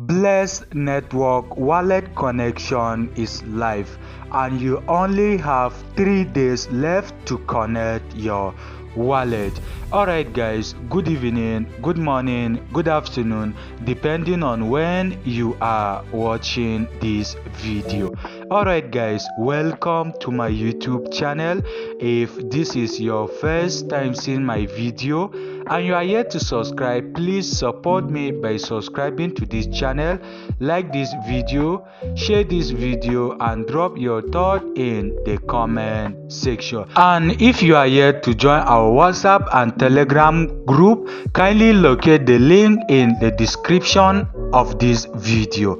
Bless Network wallet connection is live and you only have 3 days left to connect your wallet. Alright guys, good evening, good morning, good afternoon, depending on when you are watching this video. Alright guys, welcome to my YouTube channel. If this is your first time seeing my video and you are yet to subscribe, please support me by subscribing to this channel, like this video, share this video and drop your thought in the comment section. And if you are yet to join our WhatsApp and Telegram group, kindly locate the link in the description of this video.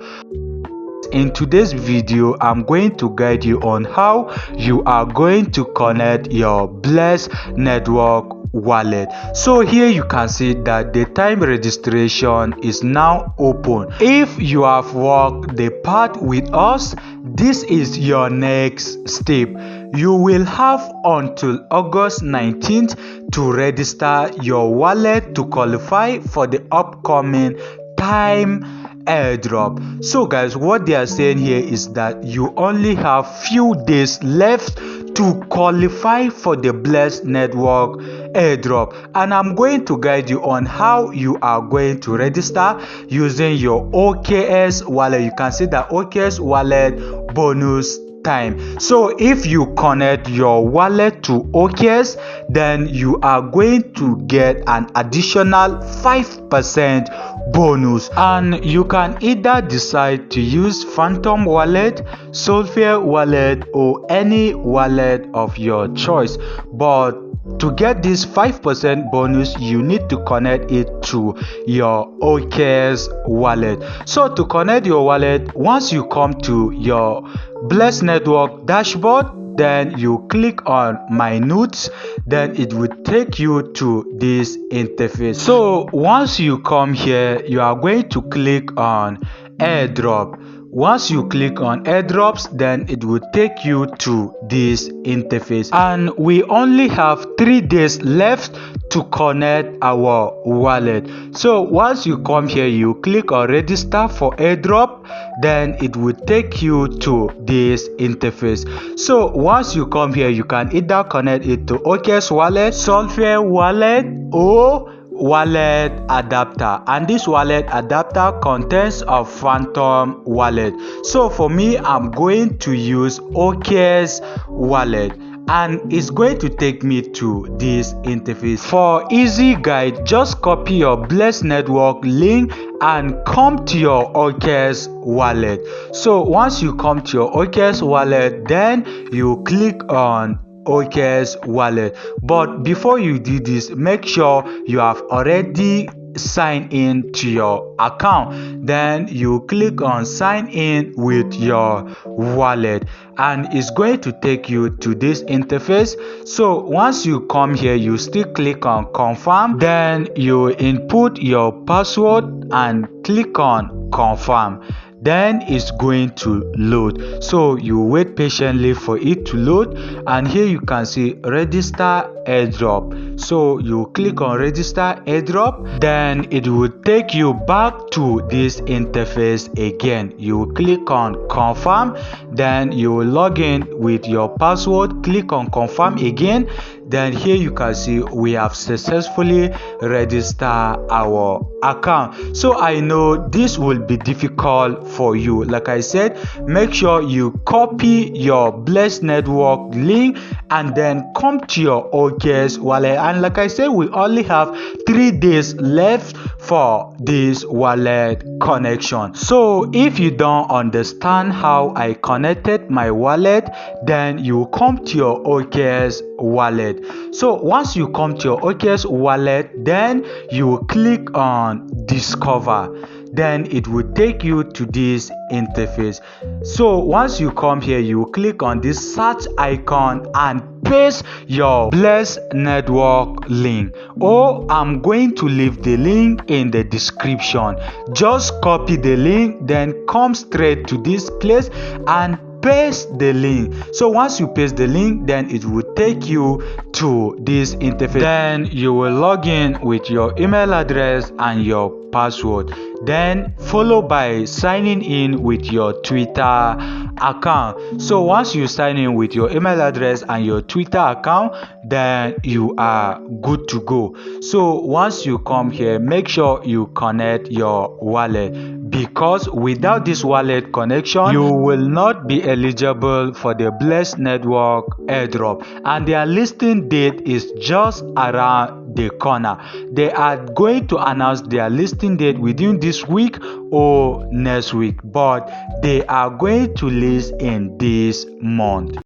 In today's video, I'm going to guide you on how you are going to connect your Bless Network wallet. So here you can see that the time registration is now open. If you have worked the part with us, this is your next step. You will have until August 19th to register your wallet to qualify for the upcoming time airdrop. So guys, what they are saying here is that you only have few days left to qualify for the Bless Network airdrop, and I'm going to guide you on how you are going to register using your OKS wallet. You can see that OKS wallet bonus time. So if you connect your wallet to OKS, then you are going to get an additional 5% bonus, and you can either decide to use Phantom wallet, Solflare wallet, or any wallet of your choice. But to get this 5% bonus, you need to connect it to your OKS wallet. So to connect your wallet, once you come to your Bless Network dashboard, then you click on My Notes, then it will take you to this interface. So once you come here, you are going to click on airdrop. Once you click on airdrops, then it will take you to this interface, and we only have 3 days left to connect our wallet. So once you come here, you click on register for airdrop, then it will take you to this interface. So once you come here, you can either connect it to OKS wallet, Solflare wallet, or wallet adapter, and this wallet adapter contains a Phantom wallet. So for me, I'm going to use OKS wallet, and it's going to take me to this interface. For easy guide, just copy your Bless Network link and come to your OKS wallet. So once you come to your OKS wallet, then you click on OKS wallet. But before you do this, make sure you have already sign in to your account. Then you click on sign in with your wallet, and it's going to take you to this interface. So once you come here, you still click on confirm, then you input your password and click on confirm. Then it's going to load, so you wait patiently for it to load, and here you can see register airdrop. So you click on register airdrop, then it will take you back to this interface again. You click on confirm, then you will log in with your password, click on confirm again. Then here you can see we have successfully registered our account. So I know this will be difficult for you. Like I said, make sure you copy your Bless Network link and then come to your OKS wallet. And like I said, we only have 3 days left for this wallet connection. So if you don't understand how I connected my wallet, then you come to your OKS wallet. So once you come to your OKS wallet, then you click on discover, then it will take you to this interface. So once you come here, you click on this search icon and paste your Bless Network link, or I'm going to leave the link in the description. Just copy the link, then come straight to this place and paste the link. So once you paste the link, then it will take you to this interface. Then you will log in with your email address and your password, then followed by signing in with your Twitter account. So once you sign in with your email address and your Twitter account, then you are good to go. So once you come here, make sure you connect your wallet, because without this wallet connection, you will not be eligible for the Blessed Network airdrop, and their listing date is just around the corner. They are going to announce their listing date within this week or next week, but they are going to list in this month.